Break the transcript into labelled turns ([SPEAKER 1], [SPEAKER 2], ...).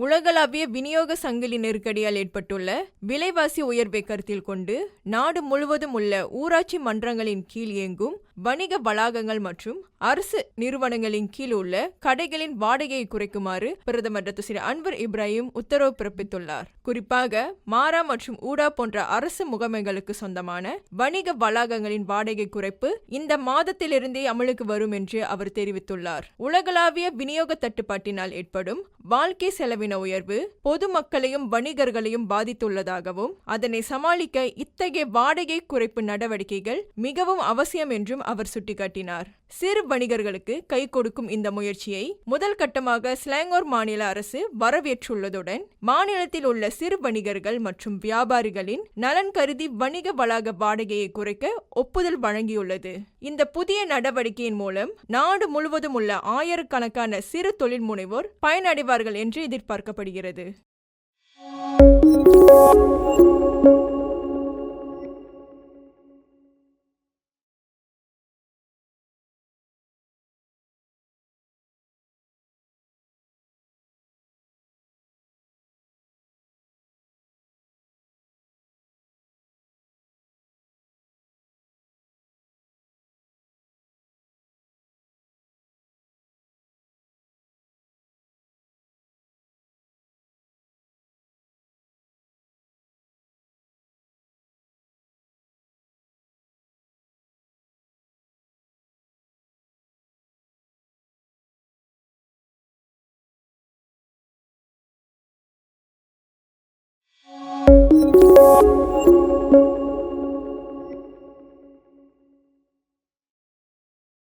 [SPEAKER 1] உலகளாவிய விநியோக சங்கிலி நெருக்கடியால் ஏற்பட்டுள்ள விலைவாசி உயர்வை கருத்தில் கொண்டு நாடு முழுவதும் உள்ள ஊராட்சி மன்றங்களின் கீழ் இயங்கும் வணிக வளாகங்கள் மற்றும் அரசு நிறுவனங்களின் கீழ் உள்ள கடைகளின் வாடகையை குறைக்குமாறு பிரதமர் டாக்டர் அன்வர் இப்ராஹிம் உத்தரவு பிறப்பித்துள்ளார். குறிப்பாக மாரா மற்றும் ஊடா போன்ற அரசு முகமைகளுக்கு சொந்தமான வணிக வளாகங்களின் வாடகை குறைப்பு இந்த மாதத்திலிருந்தே அமலுக்கு வரும் என்று அவர் தெரிவித்துள்ளார். உலகளாவிய விநியோக தட்டுப்பாட்டினால் ஏற்படும் வாழ்க்கை செலவின உயர்வு பொதுமக்களையும் வணிகர்களையும் பாதித்துள்ளதாகவும் அதனை சமாளிக்க இத்தகைய வாடகை குறைப்பு நடவடிக்கைகள் மிகவும் அவசியம் என்றும் அவர் சுட்டிக்காட்டினார். சிறு வணிகர்களுக்கு கை கொடுக்கும் இந்த முயற்சியை முதல் கட்டமாக ஸ்லாங்கோர் மாநில அரசு வரவேற்றுள்ளதுடன் மாநிலத்தில் உள்ள சிறு வணிகர்கள் மற்றும் வியாபாரிகளின் நலன் கருதி வணிக வளாக வாடகையை குறைக்க ஒப்புதல் வழங்கியுள்ளது. இந்த புதிய நடவடிக்கையின் மூலம் நாடு முழுவதும் உள்ள ஆயிரக்கணக்கான சிறு தொழில் முனைவோர் பயனடைவார்கள் என்று எதிர்பார்க்கப்படுகிறது.